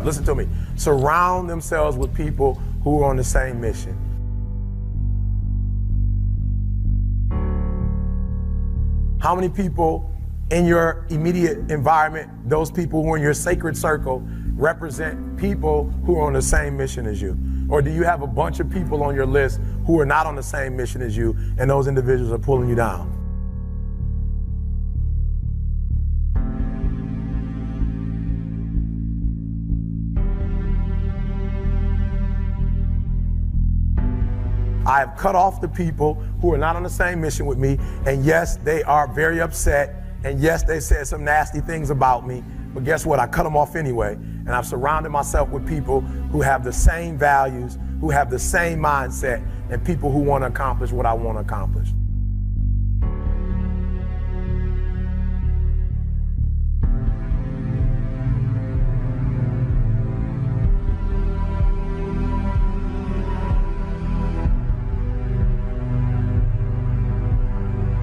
Listen to me. Surround themselves with people who are on the same mission. How many people in your immediate environment, those people who are in your sacred circle, represent people who are on the same mission as you? Or do you have a bunch of people on your list who are not on the same mission as you, and those individuals are pulling you down? I have cut off the people who are not on the same mission with me, and yes, they are very upset, and yes, they said some nasty things about me, but guess what? I cut them off anyway, and I've surrounded myself with people who have the same values, who have the same mindset, and people who want to accomplish what I want to accomplish.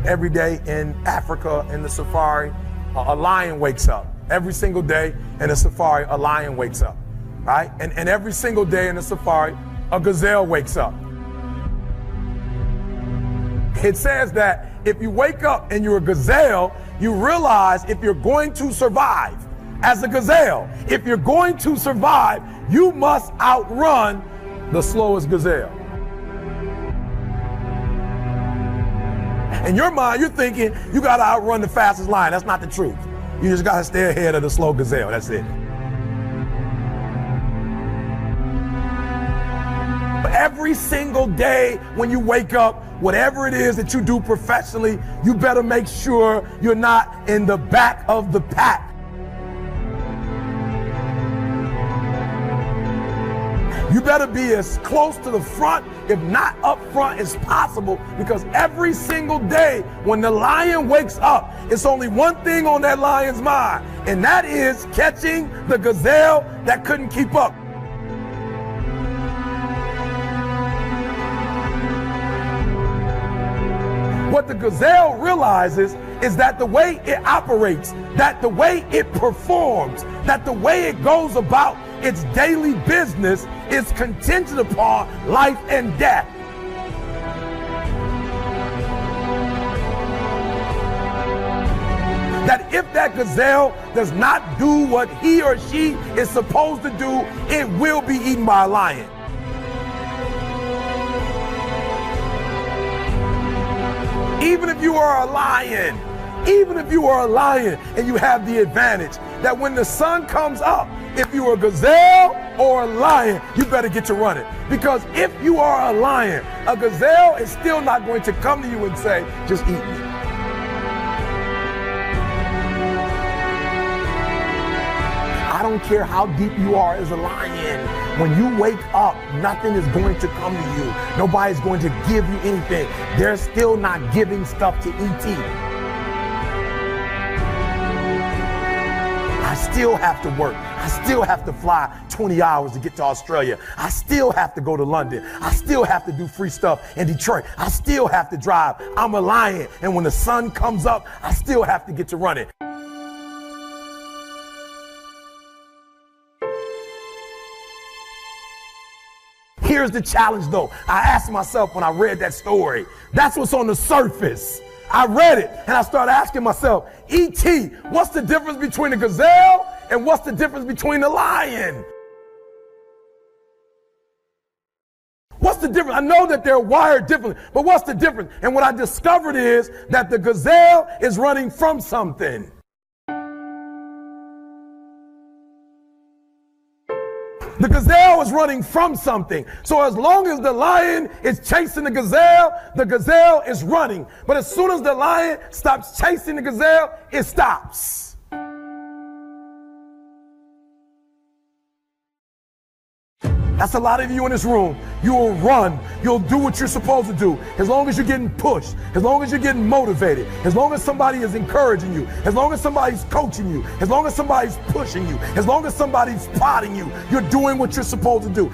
Every day in Africa, in the safari, a lion wakes up. Every single day in the safari, a lion wakes up, right? And every single day in the safari, a gazelle wakes up. It says that if you wake up and you're a gazelle, you realize if you're going to survive as a gazelle, if you're going to survive, you must outrun the slowest gazelle. In your mind, you're thinking you gotta outrun the fastest lion. That's not the truth. You just gotta stay ahead of the slow gazelle, that's it. Every single day when you wake up, whatever it is that you do professionally, you better make sure you're not in the back of the pack. You better be as close to the front, if not up front, as possible, because every single day when the lion wakes up, it's only one thing on that lion's mind, and that is catching the gazelle that couldn't keep up. What the gazelle realizes is that the way it operates, that the way it performs, that the way it goes about its daily business is contingent upon life and death. That if that gazelle does not do what he or she is supposed to do, it will be eaten by a lion. Even if you are a lion, and you have the advantage that when the sun comes up, if you're a gazelle or a lion, you better get to running. Because if you are a lion, a gazelle is still not going to come to you and say, just eat me. I don't care how deep you are as a lion. When you wake up, nothing is going to come to you. Nobody's going to give you anything. They're still not giving stuff to ET. I still have to work. I still have to fly 20 hours to get to Australia. I still have to go to London. I still have to do free stuff in Detroit. I still have to drive. I'm a lion. And when the sun comes up, I still have to get to running. Here's the challenge though. I asked myself when I read that story, that's what's on the surface. I read it and I started asking myself, E.T., what's the difference between a gazelle and what's the difference between a lion? What's the difference? I know that they're wired differently, but what's the difference? And what I discovered is that the gazelle is running from something. The gazelle is running from something. So as long as the lion is chasing the gazelle is running. But as soon as the lion stops chasing the gazelle, it stops. That's a lot of you in this room. You will run. You'll do what you're supposed to do. As long as you're getting pushed, as long as you're getting motivated, as long as somebody is encouraging you, as long as somebody's coaching you, as long as somebody's pushing you, as long as somebody's prodding you, you're doing what you're supposed to do.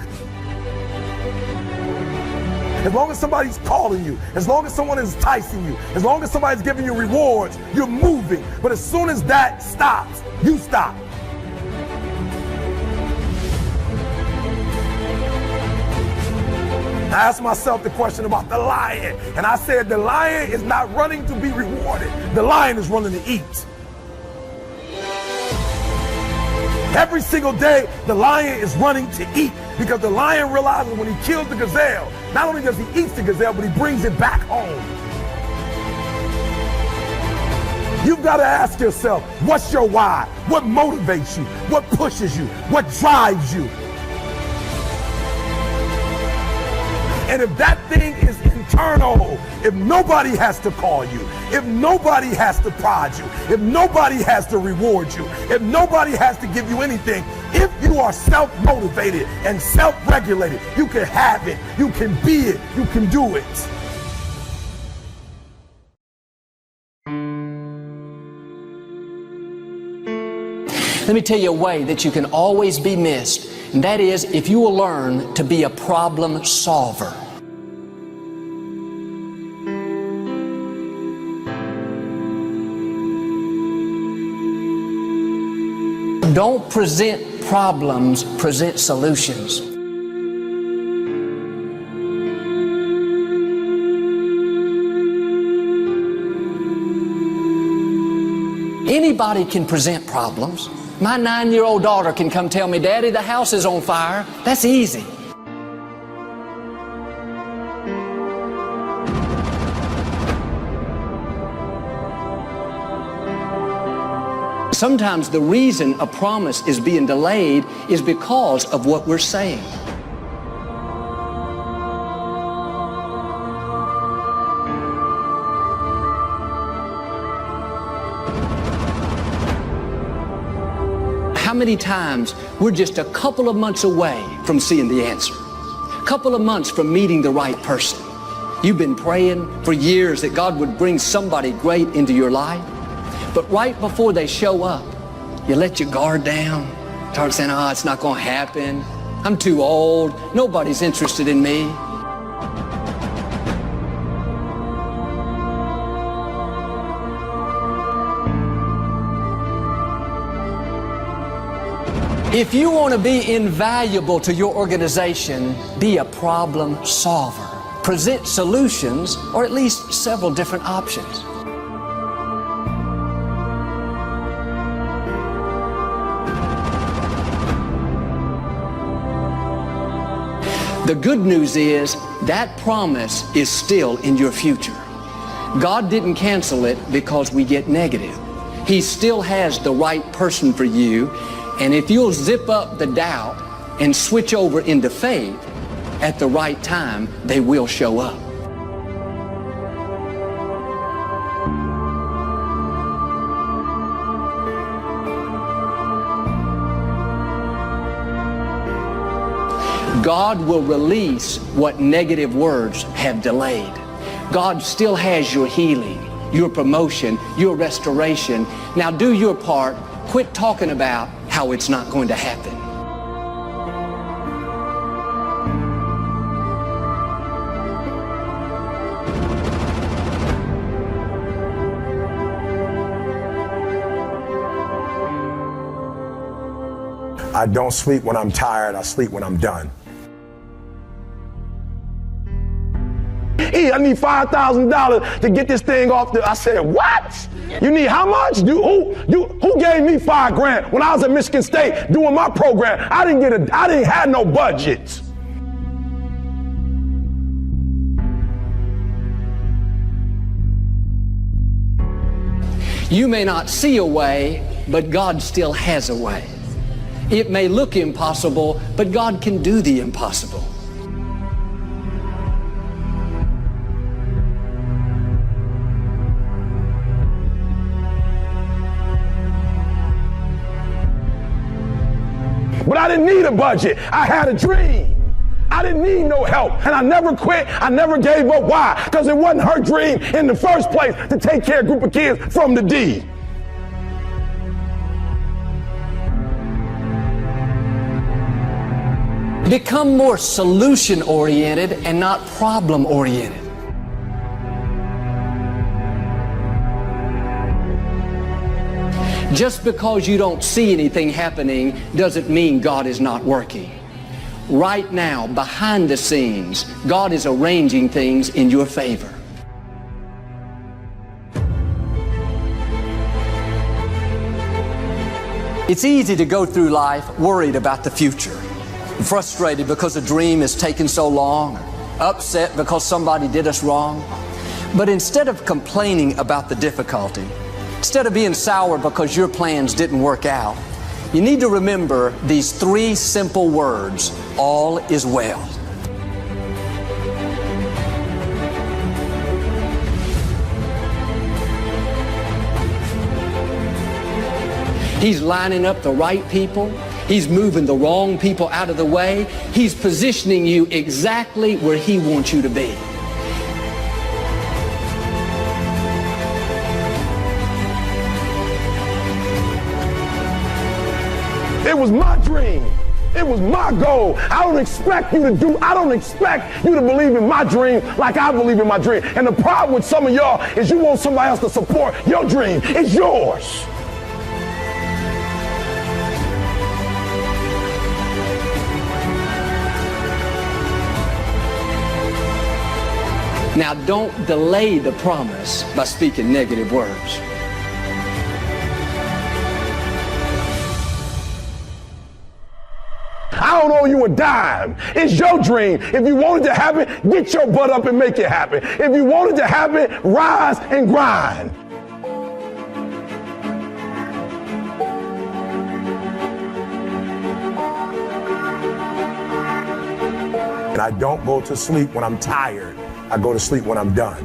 As long as somebody's calling you, as long as someone is enticing you, as long as somebody's giving you rewards, you're moving. But as soon as that stops, you stop. I asked myself the question about the lion, and I said the lion is not running to be rewarded. The lion is running to eat. Every single day, the lion is running to eat because the lion realizes when he kills the gazelle, not only does he eat the gazelle, but he brings it back home. You've got to ask yourself, what's your why? What motivates you? What pushes you? What drives you? And if that thing is internal, if nobody has to call you, if nobody has to prod you, if nobody has to reward you, if nobody has to give you anything, if you are self-motivated and self-regulated, you can have it, you can be it, you can do it. Let me tell you a way that you can always be missed, and that is if you will learn to be a problem solver. Don't present problems, present solutions. Anybody can present problems. My 9-year-old daughter can come tell me, "Daddy, the house is on fire." That's easy. Sometimes the reason a promise is being delayed is because of what we're saying. How many times we're just a couple of months away from seeing the answer, a couple of months from meeting the right person. You've been praying for years that God would bring somebody great into your life, but right before they show up, you let your guard down, start saying, "Oh, it's not going to happen. I'm too old. Nobody's interested in me." If you want to be invaluable to your organization, be a problem solver. Present solutions, or at least several different options. The good news is that promise is still in your future. God didn't cancel it because we get negative. He still has the right person for you. And if you'll zip up the doubt and switch over into faith, at the right time, they will show up. God will release what negative words have delayed. God still has your healing, your promotion, your restoration. Now do your part. Quit talking about how it's not going to happen. I don't sleep when I'm tired, I sleep when I'm done. Hey, I need $5,000 to get this thing off the, I said, what? You need how much? Who gave me $5,000 when I was at Michigan State doing my program? I didn't have no budget. You may not see a way, but God still has a way. It may look impossible, but God can do the impossible. But I didn't need a budget. I had a dream. I didn't need no help. And I never quit. I never gave up. Why? Because it wasn't her dream in the first place to take care of a group of kids from the D. Become more solution-oriented and not problem-oriented. Just because you don't see anything happening doesn't mean God is not working. right now, behind the scenes, God is arranging things in your favor. It's easy to go through life worried about the future, frustrated because a dream has taken so long, upset because somebody did us wrong. But instead of complaining about the difficulty, instead of being sour because your plans didn't work out, you need to remember these three simple words: all is well. He's lining up the right people. He's moving the wrong people out of the way. He's positioning you exactly where He wants you to be. It was my dream. It was my goal. I don't expect you to believe in my dream like I believe in my dream. And the problem with some of y'all is you want somebody else to support your dream. It's yours. Now, don't delay the promise by speaking negative words. I don't owe you a dime. It's your dream. If you want it to happen, get your butt up and make it happen. If you want it to happen, rise and grind. And I don't go to sleep when I'm tired. I go to sleep when I'm done.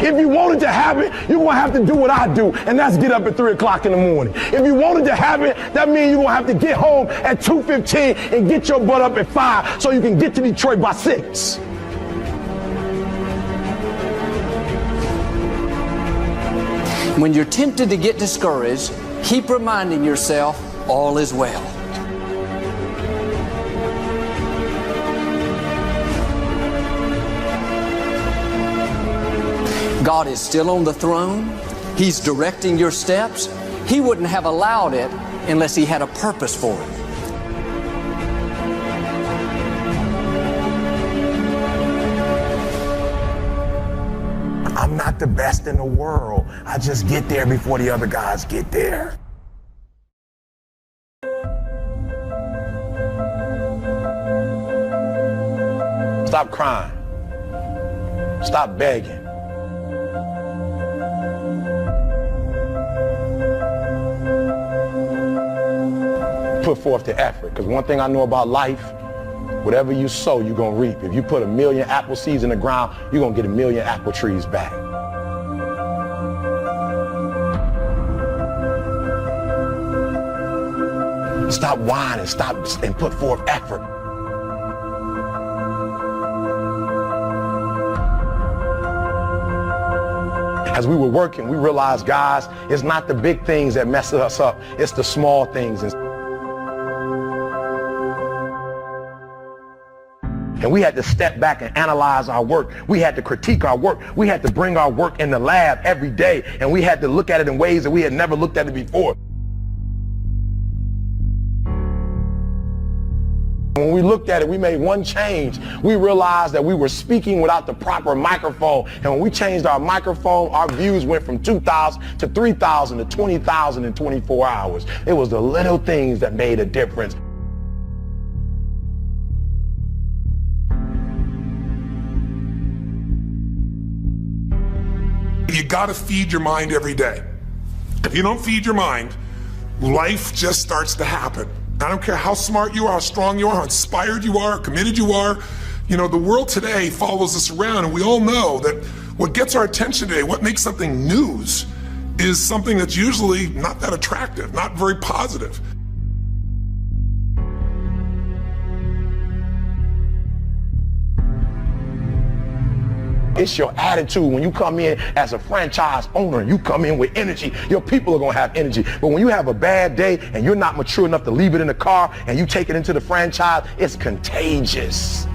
If you want it to happen, you're going to have to do what I do, and that's get up at 3 o'clock in the morning. If you want it to happen, that means you're going to have to get home at 2:15 and get your butt up at 5 so you can get to Detroit by 6. When you're tempted to get discouraged, keep reminding yourself all is well. God is still on the throne. He's directing your steps. He wouldn't have allowed it unless He had a purpose for it. I'm not the best in the world. I just get there before the other guys get there. Stop crying. Stop begging. Put forth the effort, because one thing I know about life, whatever you sow, you're going to reap. If you put 1,000,000 apple seeds in the ground, you're going to get 1,000,000 apple trees back. Stop whining, stop, and put forth effort. As we were working, we realized, guys, it's not the big things that mess us up, it's the small things. And we had to step back and analyze our work. We had to critique our work. We had to bring our work in the lab every day. And we had to look at it in ways that we had never looked at it before. When we looked at it, we made one change. We realized that we were speaking without the proper microphone. And when we changed our microphone, our views went from 2,000 to 3,000 to 20,000 in 24 hours. It was the little things that made a difference. You gotta feed your mind every day. If you don't feed your mind, life just starts to happen. I don't care how smart you are, how strong you are, how inspired you are, how committed you are. You know, the world today follows us around, and we all know that what gets our attention today, what makes something news, is something that's usually not that attractive, not very positive. It's your attitude. When you come in as a franchise owner, you come in with energy. Your people are going to have energy. But when you have a bad day and you're not mature enough to leave it in the car and you take it into the franchise, it's contagious.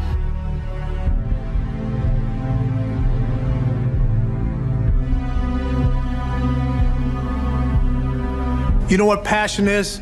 You know what passion is?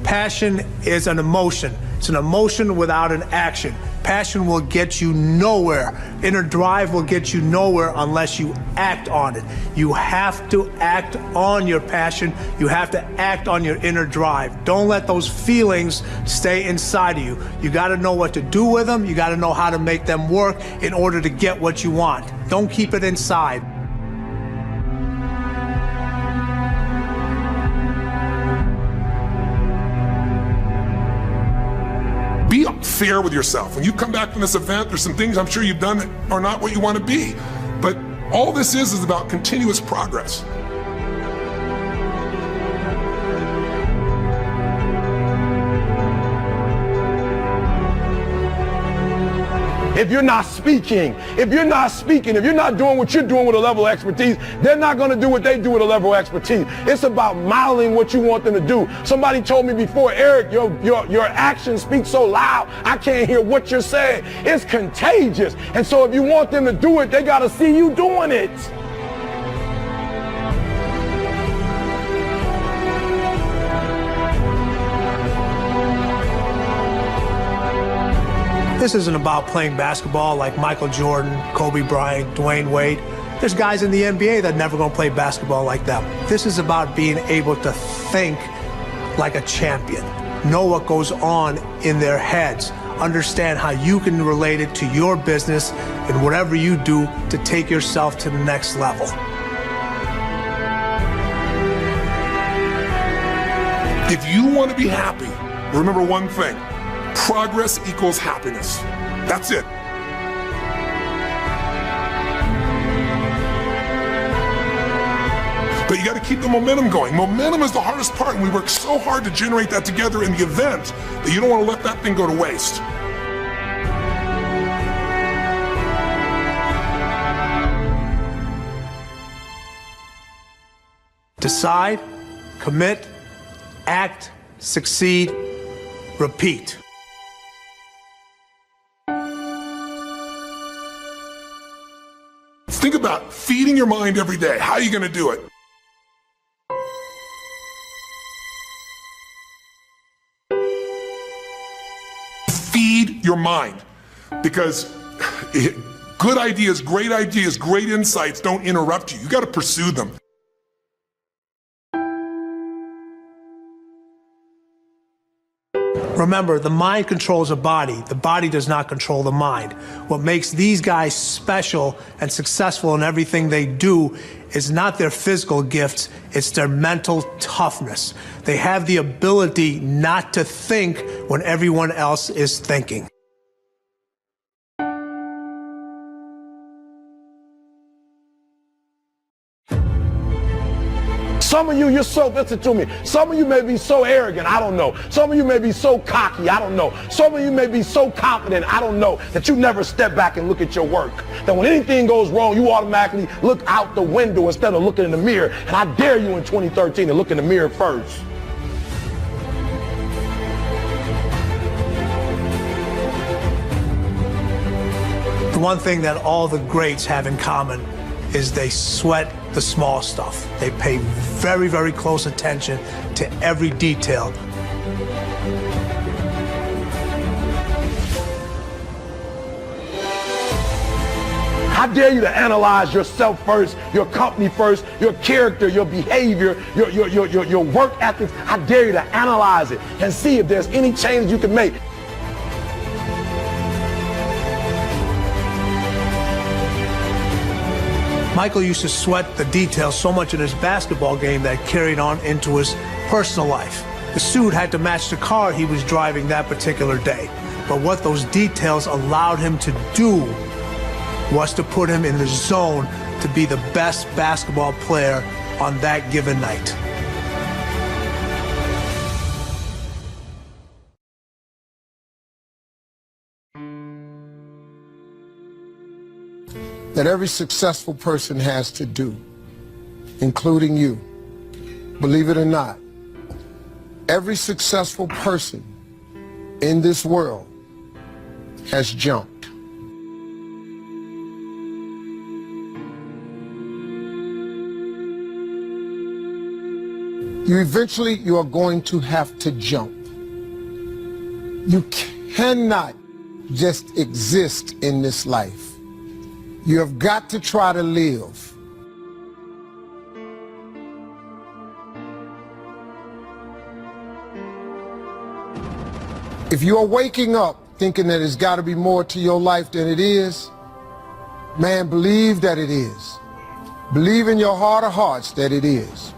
Passion is an emotion. It's an emotion without an action. Passion will get you nowhere. Inner drive will get you nowhere unless you act on it. You have to act on your passion. You have to act on your inner drive. Don't let those feelings stay inside of you. You got to know what to do with them. You got to know how to make them work in order to get what you want. Don't keep it inside. Be fair with yourself. When you come back from this event, there's some things I'm sure you've done that are not what you want to be. But all this is about continuous progress. If you're not speaking, if you're not doing what you're doing with a level of expertise, they're not going to do what they do with a level of expertise. It's about modeling what you want them to do. Somebody told me before, Eric, your actions speak so loud, I can't hear what you're saying. It's contagious. And so if you want them to do it, they got to see you doing it. This isn't about playing basketball like Michael Jordan, Kobe Bryant, Dwayne Wade. There's guys in the NBA that are never going to play basketball like them. This is about being able to think like a champion, know what goes on in their heads, understand how you can relate it to your business and whatever you do to take yourself to the next level. If you want to be happy, remember one thing. Progress equals happiness. That's it. But you got to keep the momentum going. Momentum is the hardest part, and we work so hard to generate that together in the event that you don't want to let that thing go to waste. Decide, commit, act, succeed, repeat. Think about feeding your mind every day. How are you going to do it? Feed your mind. Because good ideas, great insights don't interrupt you. You got to pursue them. Remember, the mind controls the body does not control the mind. What makes these guys special and successful in everything they do is not their physical gifts, it's their mental toughness. They have the ability not to think when everyone else is thinking. Some of you, listen to me. Some of you may be so arrogant, I don't know. Some of you may be so cocky, I don't know. Some of you may be so confident, I don't know, that you never step back and look at your work. That when anything goes wrong, you automatically look out the window instead of looking in the mirror. And I dare you in 2013 to look in the mirror first. The one thing that all the greats have in common is they sweat the small stuff. They pay very, very close attention to every detail. I dare you to analyze yourself first, your company first, your character, your behavior, your work ethics. I dare you to analyze it and see if there's any change you can make. Michael used to sweat the details so much in his basketball game that carried on into his personal life. The suit had to match the car he was driving that particular day. But what those details allowed him to do was to put him in the zone to be the best basketball player on that given night. That every successful person has to do, including you. Believe it or not, every successful person in this world has jumped. you are going to have to jump. You cannot just exist in this life. You have got to try to live. If you are waking up thinking that there's got to be more to your life than it is, man, believe that it is. Believe in your heart of hearts that it is.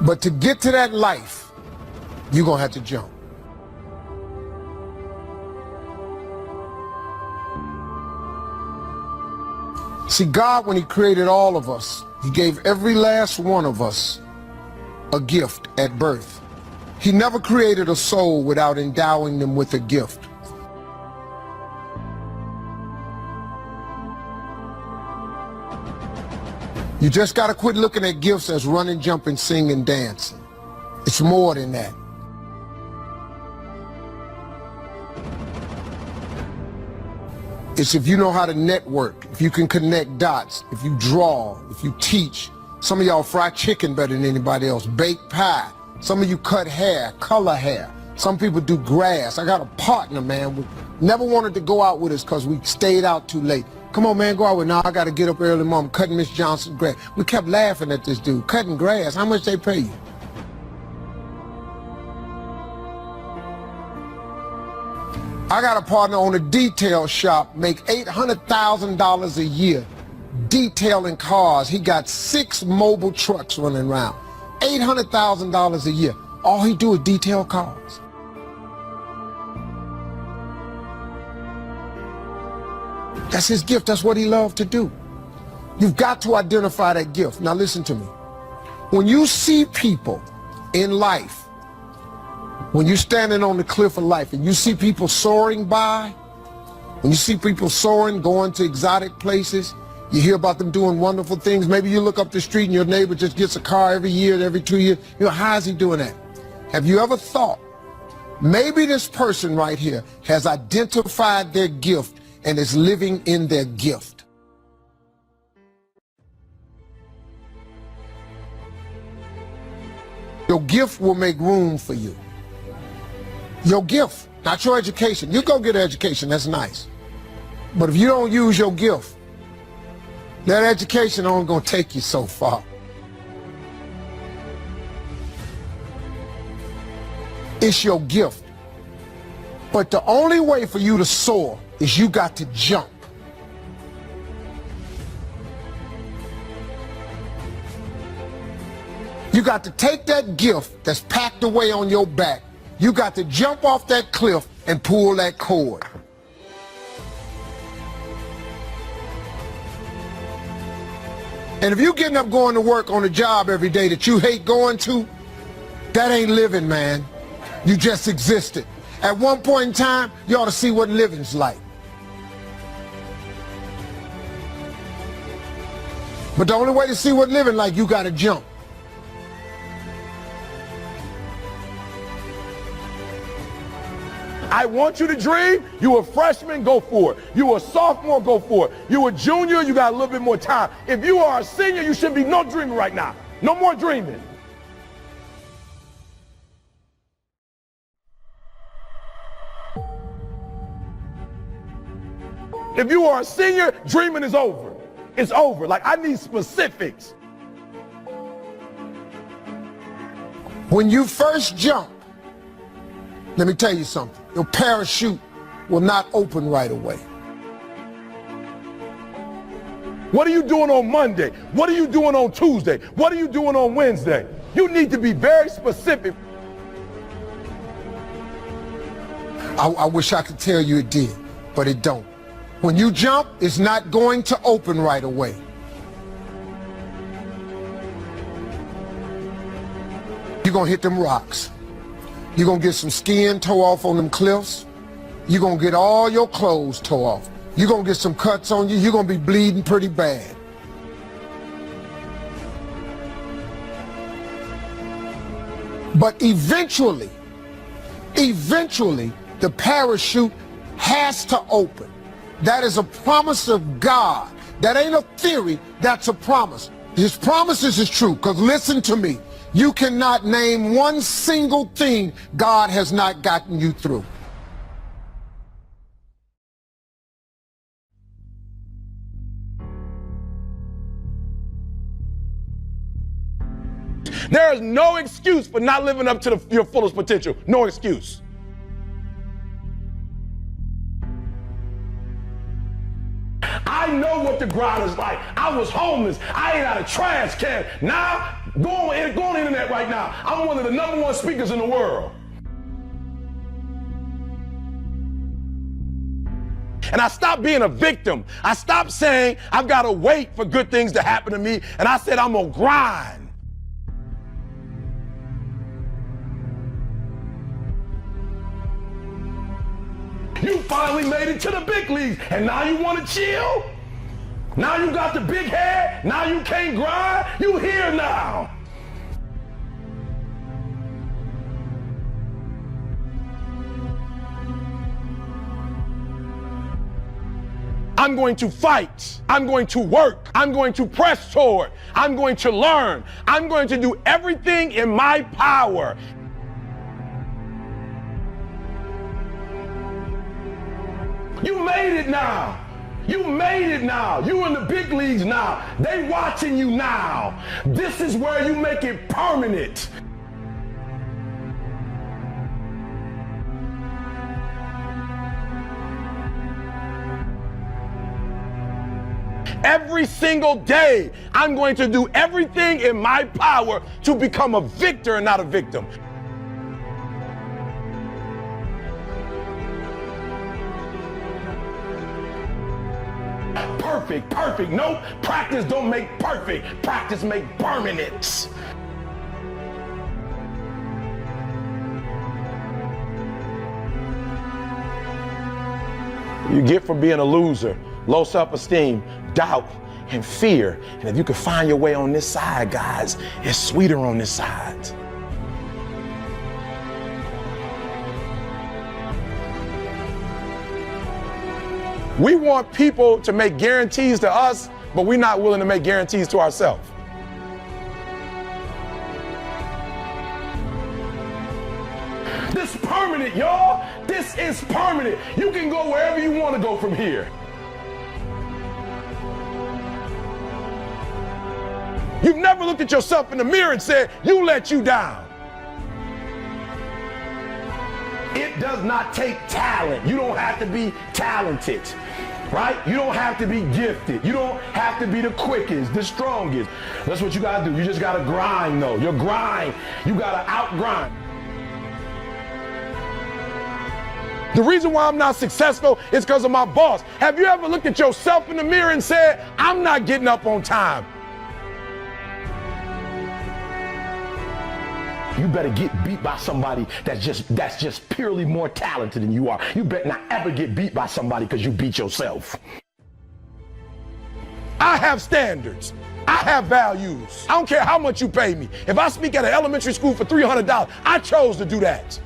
But to get to that life, you're going to have to jump. See, God, when he created all of us, he gave every last one of us a gift at birth. He never created a soul without endowing them with a gift. You just got to quit looking at gifts as running, jumping, singing, dancing. It's more than that. It's if you know how to network, if you can connect dots, if you draw, if you teach. Some of y'all fry chicken better than anybody else, bake pie. Some of you cut hair, color hair. Some people do grass. I got a partner, man, who never wanted to go out with us because we stayed out too late. Come on, man, go out with. Now I got to get up early, mom, cutting Miss Johnson's grass. We kept laughing at this dude, cutting grass. How much they pay you? I got a partner on a detail shop, make $800,000 a year detailing cars. He got 6 mobile trucks running around. $800,000 a year. All he do is detail cars. That's his gift. That's what he loved to do. You've got to identify that gift. Now listen to me. When you see people in life, when you're standing on the cliff of life and you see people soaring by, when you see people soaring, going to exotic places, you hear about them doing wonderful things. Maybe you look up the street and your neighbor just gets a car every year, every 2 years. You know, how is he doing that? Have you ever thought, maybe this person right here has identified their gift and is living in their gift? Your gift will make room for you. Your gift, not your education. You go get an education, that's nice. But if you don't use your gift, that education only gonna take you so far. It's your gift. But the only way for you to soar is you got to jump. You got to take that gift that's packed away on your back. You got to jump off that cliff and pull that cord. And if you're getting up going to work on a job every day that you hate going to, that ain't living, man. You just existed. At one point in time, you ought to see what living's like. But the only way to see what living like, you got to jump. I want you to dream. You a freshman, go for it. You a sophomore, go for it. You a junior, you got a little bit more time. If you are a senior, you should be no dreaming right now. No more dreaming. If you are a senior, dreaming is over. It's over. Like, I need specifics. When you first jump, let me tell you something. Your parachute will not open right away. What are you doing on Monday? What are you doing on Tuesday? What are you doing on Wednesday? You need to be very specific. I wish I could tell you it did, but it don't. When you jump, it's not going to open right away. You're going to hit them rocks. You're going to get some skin tore off on them cliffs. You're going to get all your clothes tore off. You're going to get some cuts on you. You're going to be bleeding pretty bad. But eventually, the parachute has to open. That is a promise of God. That ain't a theory, that's a promise. His promises is true, because listen to me. You cannot name one single thing God has not gotten you through. There is no excuse for not living up to your fullest potential. No excuse. I know what the grind is like. I was homeless. I ate out of trash can. Now, go on the internet right now. I'm one of the #1 speakers in the world. And I stopped being a victim. I stopped saying I've got to wait for good things to happen to me. And I said I'm going to grind. You finally made it to the big leagues, and now you want to chill? Now you got the big head? Now you can't grind? You here now. I'm going to fight. I'm going to work. I'm going to press toward. I'm going to learn. I'm going to do everything in my power. You made it now. You made it now. You in the big leagues now. They watching you now. This is where you make it permanent. Every single day, I'm going to do everything in my power to become a victor and not a victim. Perfect. No, practice don't make perfect. Practice make permanent. You get from being a loser, low self-esteem, doubt, and fear. And if you can find your way on this side, guys, it's sweeter on this side. We want people to make guarantees to us, but we're not willing to make guarantees to ourselves. This is permanent, y'all. This is permanent. You can go wherever you want to go from here. You've never looked at yourself in the mirror and said, you let you down. It does not take talent. You don't have to be talented, right? You don't have to be gifted. You don't have to be the quickest, the strongest. That's what you gotta do. You just gotta grind though. Your grind, you gotta outgrind. The reason why I'm not successful is because of my boss. Have you ever looked at yourself in the mirror and said, I'm not getting up on time? You better get beat by somebody that's just purely more talented than you are. You better not ever get beat by somebody because you beat yourself. I have standards. I have values. I don't care how much you pay me. If I speak at an elementary school for $300, I chose to do that.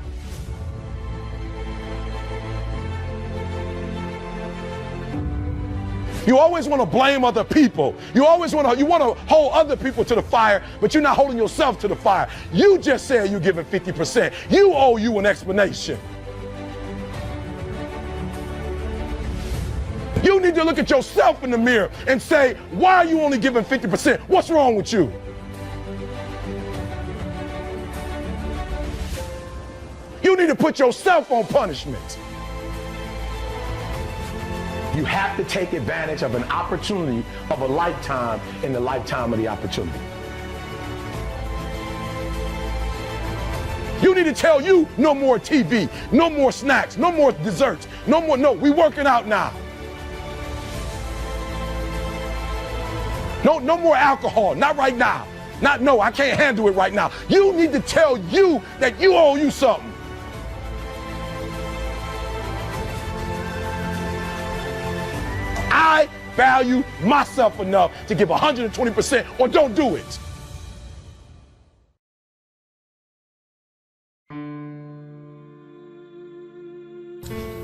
You always want to blame other people. You want to hold other people to the fire, but you're not holding yourself to the fire. You just said you're giving 50%. You owe you an explanation. You need to look at yourself in the mirror and say, why are you only giving 50%? What's wrong with you? You need to put yourself on punishment. You have to take advantage of an opportunity of a lifetime in the lifetime of the opportunity. You need to tell you no more TV, no more snacks, no more desserts, no, we working out now. No more alcohol, not right now. I can't handle it right now. You need to tell you that you owe you something. I value myself enough to give 120% or don't do it.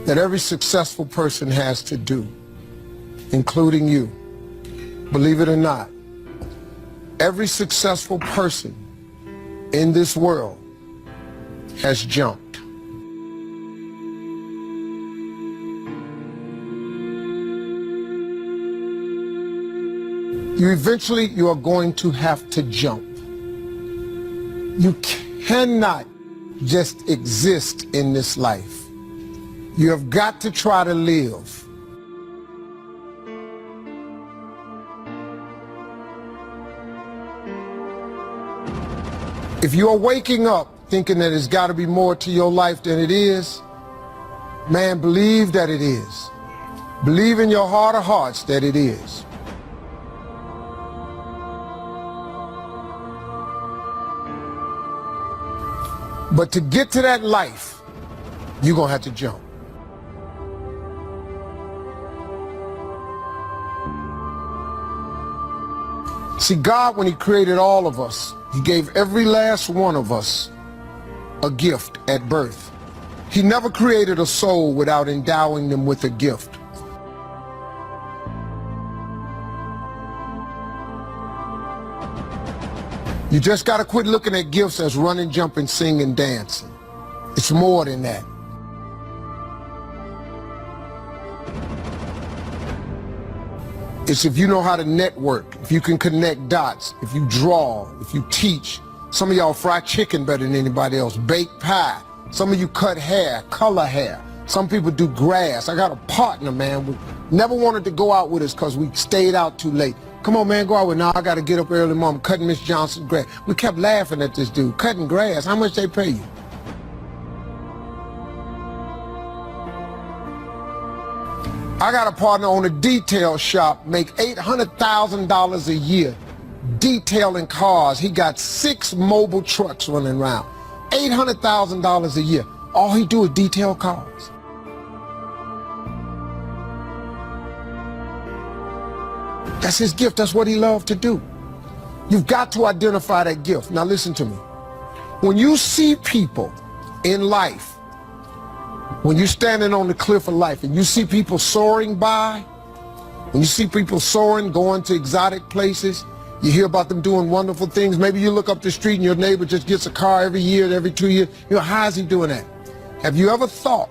That every successful person has to do, including you. Believe it or not, every successful person in this world has jumped. You are going to have to jump. You cannot just exist in this life. You have got to try to live. If you are waking up thinking that there's got to be more to your life than it is, man, believe that it is. Believe in your heart of hearts that it is. But to get to that life, you're going to have to jump. See, God, when he created all of us, he gave every last one of us a gift at birth. He never created a soul without endowing them with a gift. You just got to quit looking at gifts as running, jumping, singing, dancing. It's more than that. It's if you know how to network, if you can connect dots, if you draw, if you teach. Some of y'all fry chicken better than anybody else, bake pie. Some of you cut hair, color hair. Some people do grass. I got a partner, man, who never wanted to go out with us because we stayed out too late. Come on, man, go out with now. I got to get up early, mom, cutting Miss Johnson's grass. We kept laughing at this dude, cutting grass. How much they pay you? I got a partner on a detail shop, make $800,000 a year detailing cars. He got 6 mobile trucks running around. $800,000 a year. All he do is detail cars. That's his gift. That's what he loved to do. You've got to identify that gift. Now listen to me. When you see people in life, when you're standing on the cliff of life and you see people soaring by, when you see people soaring, going to exotic places, you hear about them doing wonderful things. Maybe you look up the street and your neighbor just gets a car every year, every 2 years. You know, how is he doing that? Have you ever thought,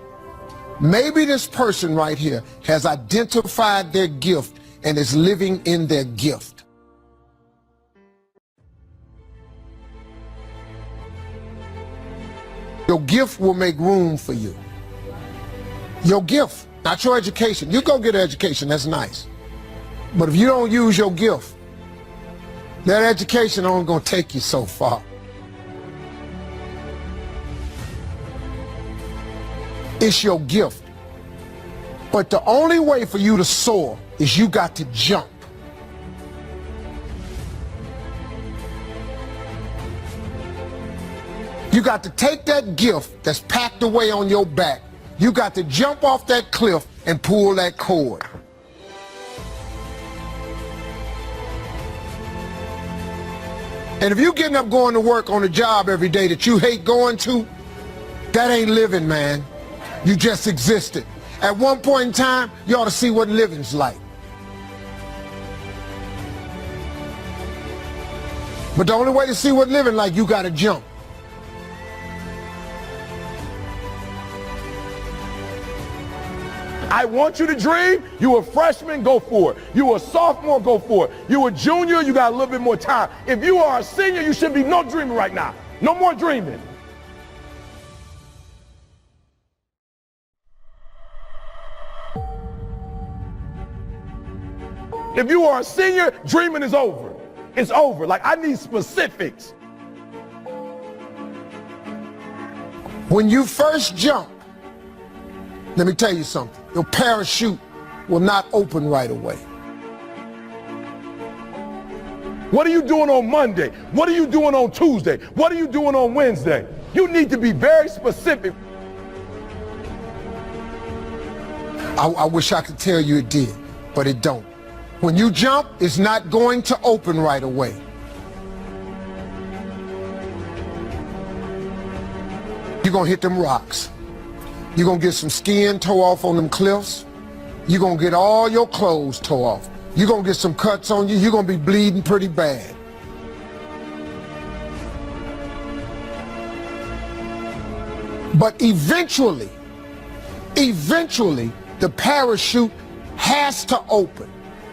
maybe this person right here has identified their gift and is living in their gift? Your gift will make room for you. Your gift, not your education. You go get an education, that's nice. But if you don't use your gift, that education only gonna take you so far. It's your gift. But the only way for you to soar is you got to jump. You got to take that gift that's packed away on your back. You got to jump off that cliff and pull that cord. And if you're getting up going to work on a job every day that you hate going to, that ain't living, man. You just existed. At one point in time, you ought to see what living's like. But the only way to see what living like, you got to jump. I want you to dream. You a freshman, go for it. You a sophomore, go for it. You a junior, you got a little bit more time. If you are a senior, you should be no dreaming right now. No more dreaming. If you are a senior, dreaming is over. It's over. Like, I need specifics. When you first jump, let me tell you something. Your parachute will not open right away. What are you doing on Monday? What are you doing on Tuesday? What are you doing on Wednesday? You need to be very specific. I wish I could tell you it did, but it don't. When you jump, it's not going to open right away. You're gonna hit them rocks. You're gonna get some skin toe off on them cliffs. you're going to get all your clothes tore off. You're going to get some cuts on you. You're going to be bleeding pretty bad. But eventually, the parachute has to open.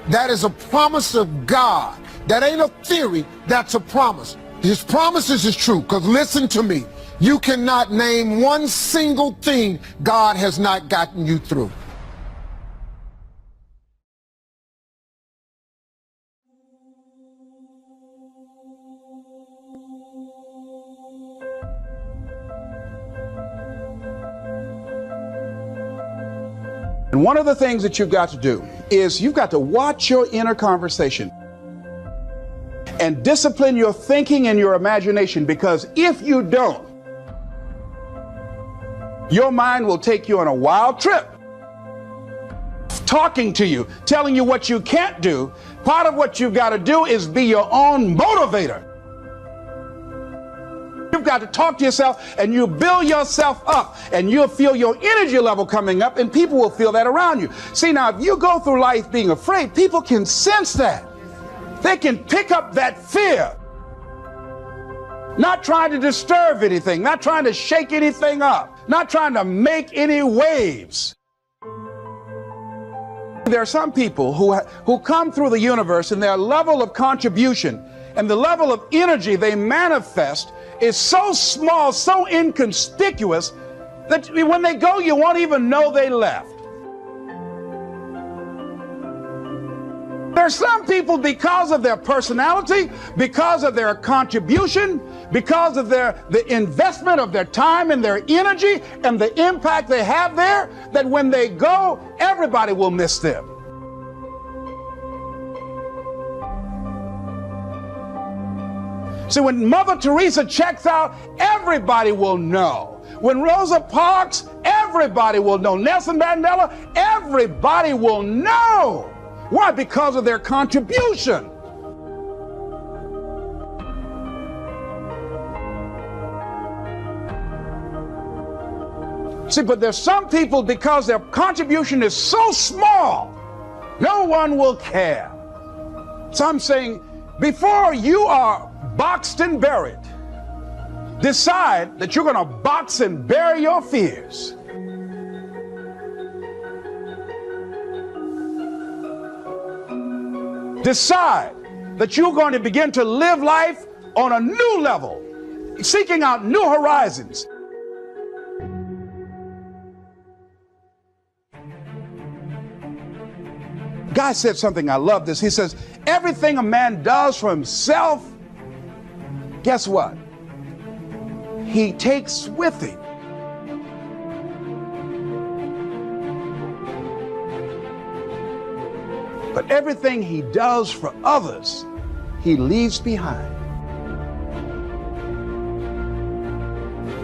That is a promise of God. That ain't a theory, that's a promise. His promises is true, because listen to me. You cannot name one single thing God has not gotten you through. And one of the things that you've got to do is you've got to watch your inner conversation and discipline your thinking and your imagination, because if you don't, your mind will take you on a wild trip, talking to you, telling you what you can't do. Part of what you've got to do is be your own motivator. You've got to talk to yourself, and you build yourself up, and you'll feel your energy level coming up, and people will feel that around you. See, now, if you go through life being afraid, people can sense that. They can pick up that fear. Not trying to disturb anything, not trying to shake anything up, not trying to make any waves. There are some people who come through the universe, and their level of contribution and the level of energy they manifest is so small, so inconspicuous, that when they go, you won't even know they left. There are some people, because of their personality, because of their contribution, because of the investment of their time and their energy and the impact they have there, that when they go, everybody will miss them. See, when Mother Teresa checks out, everybody will know. When Rosa Parks, everybody will know. Nelson Mandela, everybody will know. Why? Because of their contribution. See, but there's some people, because their contribution is so small, no one will care. So I'm saying, before you are boxed and buried, decide that you're going to box and bury your fears. Decide that you're going to begin to live life on a new level, seeking out new horizons. Guy said something, I love this. He says, everything a man does for himself, guess what? He takes with him. But everything he does for others, he leaves behind.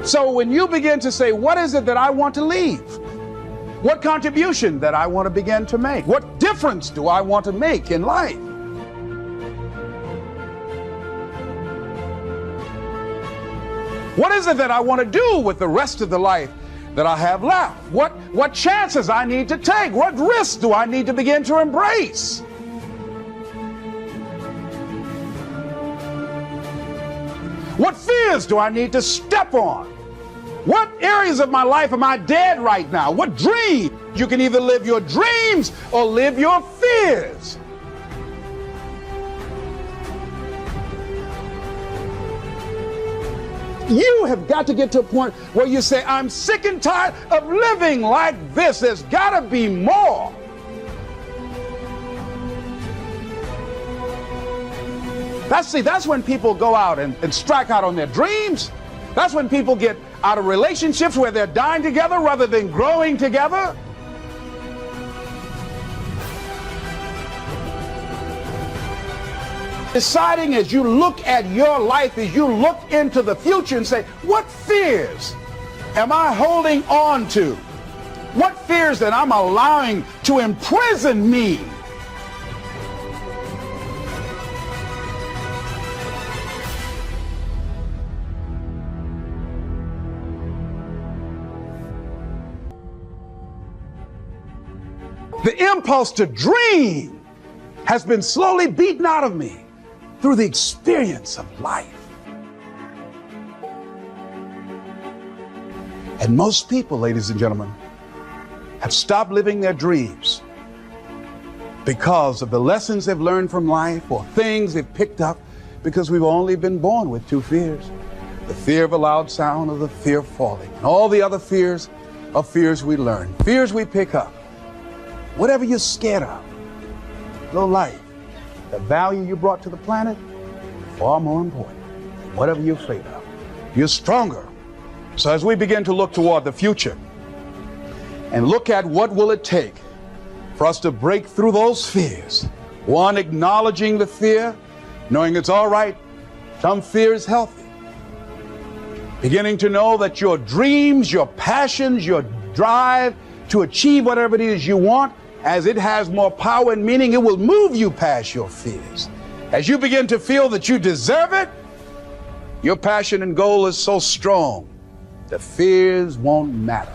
So when you begin to say, what is it that I want to leave? What contribution that I want to begin to make? What difference do I want to make in life? What is it that I want to do with the rest of the life that I have left? What chances I need to take? What risks do I need to begin to embrace? What fears do I need to step on? What areas of my life am I dead right now? What dreams? You can either live your dreams or live your fears. You have got to get to a point where you say, I'm sick and tired of living like this. There's got to be more. That's when people go out and strike out on their dreams. That's when people get out of relationships where they're dying together rather than growing together. Deciding as you look at your life, as you look into the future and say, what fears am I holding on to? What fears that I'm allowing to imprison me? The impulse to dream has been slowly beaten out of me through the experience of life. And most people, ladies and gentlemen, have stopped living their dreams because of the lessons they've learned from life or things they've picked up, because we've only been born with two fears: the fear of a loud sound or the fear of falling. And all the other fears are fears we learn, fears we pick up. Whatever you're scared of, little life, the value you brought to the planet, far more important than whatever you're afraid of. You're stronger. So as we begin to look toward the future and look at what will it take for us to break through those fears, one, acknowledging the fear, knowing it's all right, some fear is healthy. Beginning to know that your dreams, your passions, your drive to achieve whatever it is you want, as it has more power and meaning, it will move you past your fears. As you begin to feel that you deserve it, your passion and goal is so strong, the fears won't matter.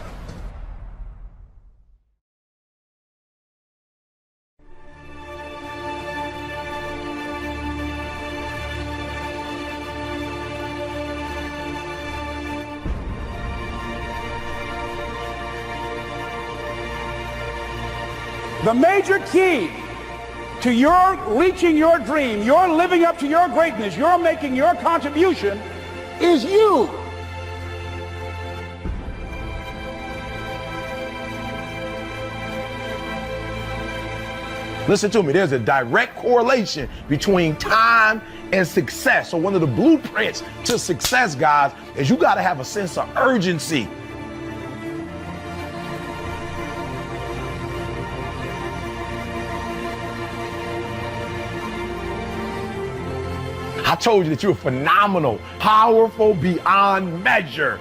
The major key to your reaching your dream, your living up to your greatness, your making your contribution is you. Listen to me, there's a direct correlation between time and success. So one of the blueprints to success, guys, is you gotta have a sense of urgency. I told you that you're phenomenal, powerful beyond measure.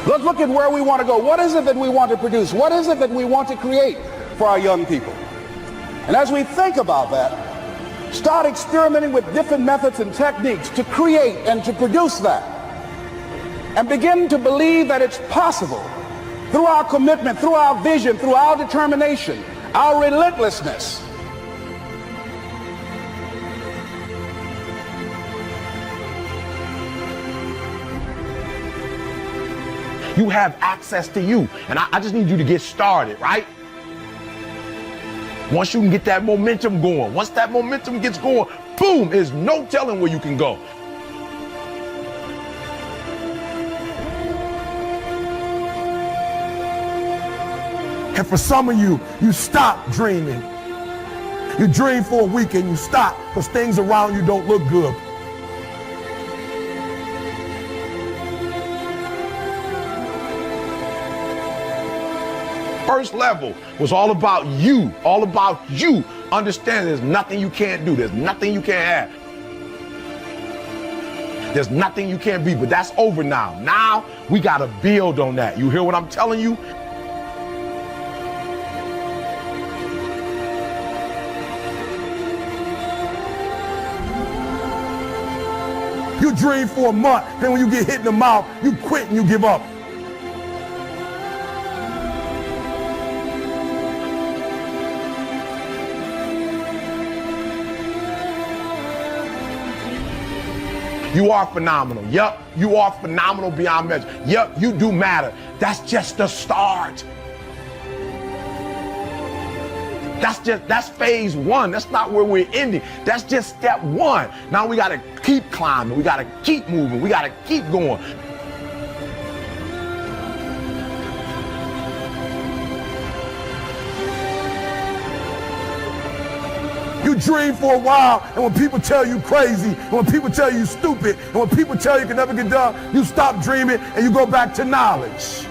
Let's look at where we want to go. What is it that we want to produce? What is it that we want to create for our young people? And as we think about that, start experimenting with different methods and techniques to create and to produce that. And begin to believe that it's possible through our commitment, through our vision, through our determination, our relentlessness. You have access to you. And I just need you to get started, right? Once you can get that momentum going, once that momentum gets going, boom, there's no telling where you can go. And for some of you, you stop dreaming. You dream for a week and you stop because things around you don't look good. First level was all about you, all about you. Understand there's nothing you can't do. There's nothing you can't have. There's nothing you can't be, but that's over now. Now we got to build on that. You hear what I'm telling you? You dream for a month, then when you get hit in the mouth, you quit and you give up. You are phenomenal. Yep, you are phenomenal beyond measure. Yep, you do matter. That's just the start. That's phase one. That's not where we're ending. That's just step one. Now we gotta keep climbing. We gotta keep moving. We gotta keep going. You dream for a while, and when people tell you crazy, and when people tell you stupid, and when people tell you can never get done, you stop dreaming and you go back to knowledge.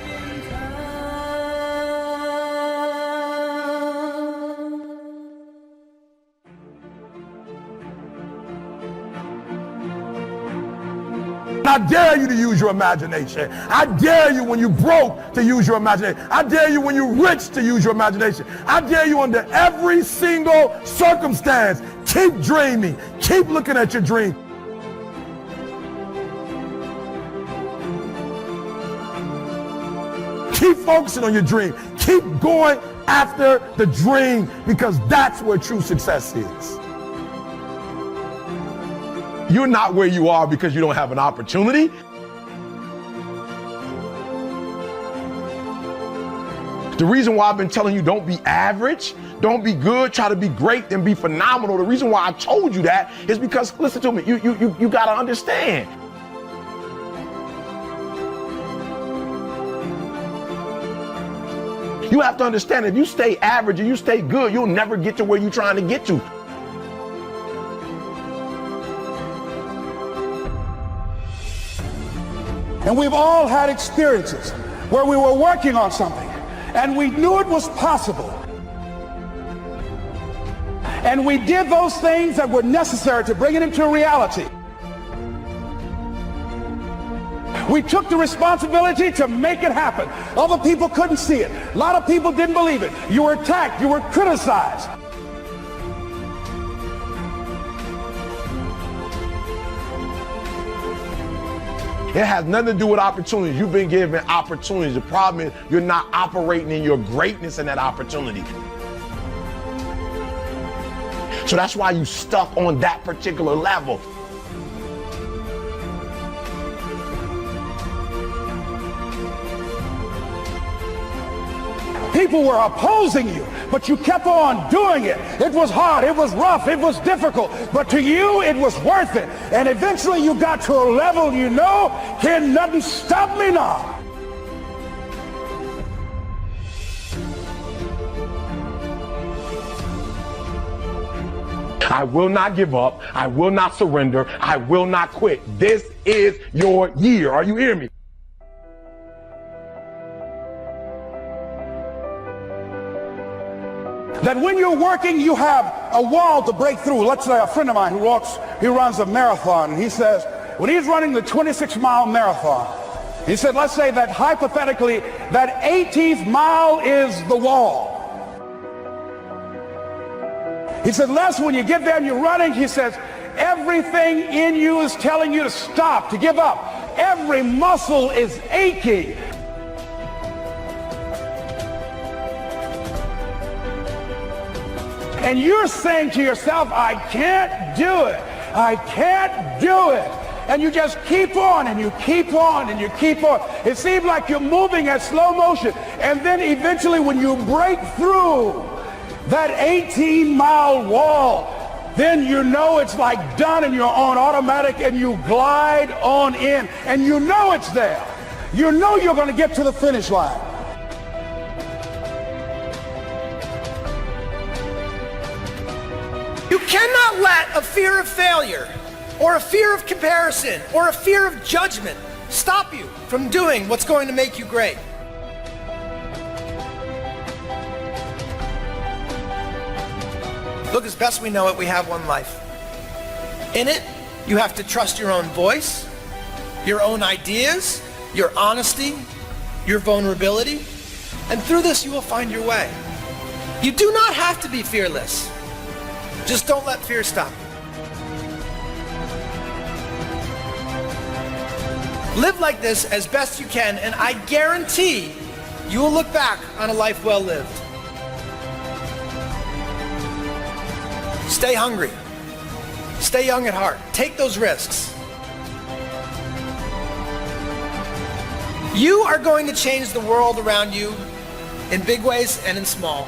I dare you to use your imagination. I dare you when you're broke to use your imagination. I dare you when you're rich to use your imagination. I dare you under every single circumstance. Keep dreaming. Keep looking at your dream. Keep focusing on your dream. Keep going after the dream, because that's where true success is. You're not where you are because you don't have an opportunity. The reason why I've been telling you don't be average, don't be good, try to be great, then be phenomenal. The reason why I told you that is because, listen to me, you gotta understand. You have to understand, if you stay average and you stay good, you'll never get to where you're trying to get to. And we've all had experiences where we were working on something and we knew it was possible. And we did those things that were necessary to bring it into reality. We took the responsibility to make it happen. Other people couldn't see it. A lot of people didn't believe it. You were attacked. You were criticized. It has nothing to do with opportunities. You've been given opportunities. The problem is you're not operating in your greatness in that opportunity. So that's why you stuck on that particular level. People were opposing you, but you kept on doing it. It was hard, it was rough, it was difficult, but to you it was worth it. And eventually you got to a level you know, can nothing stop me now. I will not give up. I will not surrender. I will not quit. This is your year. Are you hearing me? That when you're working, you have a wall to break through. Let's say a friend of mine he runs a marathon, and he says, when he's running the 26-mile marathon, he said, let's say that hypothetically, that 18th mile is the wall. He said, Les, when you get there and you're running, he says, everything in you is telling you to stop, to give up. Every muscle is aching. And you're saying to yourself, I can't do it. I can't do it. And you just keep on and you keep on and you keep on. It seems like you're moving at slow motion. And then eventually when you break through that 18-mile wall, then you know it's like done and you're on automatic and you glide on in and you know it's there. You know you're going to get to the finish line. You cannot let a fear of failure or a fear of comparison or a fear of judgment stop you from doing what's going to make you great. Look, as best we know it, we have one life. In it, you have to trust your own voice, your own ideas, your honesty, your vulnerability, and through this you will find your way. You do not have to be fearless. Just don't let fear stop you. Live like this as best you can, and I guarantee you will look back on a life well lived. Stay hungry. Stay young at heart. Take those risks. You are going to change the world around you in big ways and in small.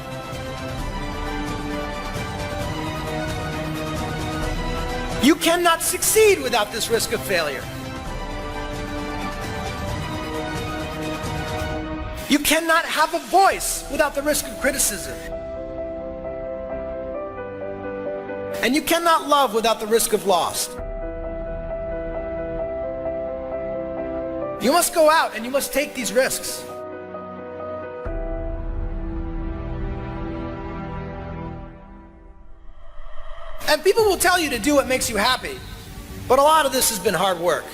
You cannot succeed without this risk of failure. You cannot have a voice without the risk of criticism. And you cannot love without the risk of loss. You must go out and you must take these risks. And people will tell you to do what makes you happy, but a lot of this has been hard work.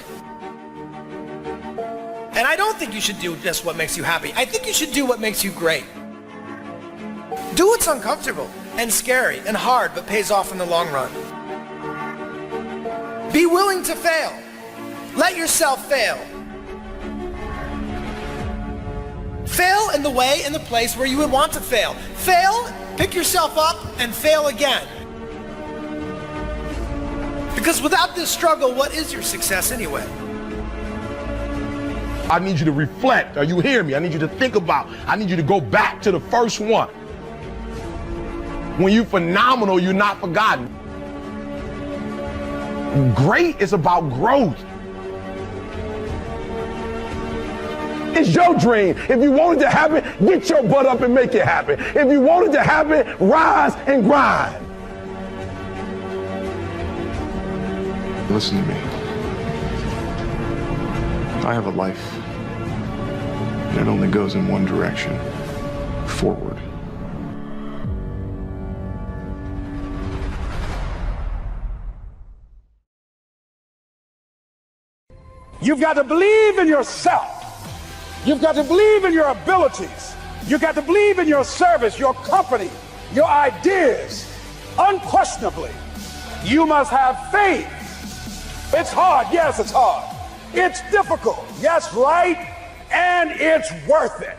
And I don't think you should do just what makes you happy. I think you should do what makes you great. Do what's uncomfortable and scary and hard, but pays off in the long run. Be willing to fail. Let yourself fail. Fail in the way, in the place where you would want to fail. Fail, pick yourself up, and fail again. Because without this struggle, what is your success anyway? I need you to reflect. Are you hearing me? I need you to think about. I need you to go back to the first one. When you're phenomenal, you're not forgotten. Great is about growth. It's your dream. If you want it to happen, get your butt up and make it happen. If you want it to happen, rise and grind. Listen to me. I have a life, and it only goes in one direction, forward. You've got to believe in yourself. You've got to believe in your abilities. You've got to believe in your service, your company, your ideas. Unquestionably, you must have faith. It's hard. Yes, it's hard. It's difficult. Yes, right. And it's worth it.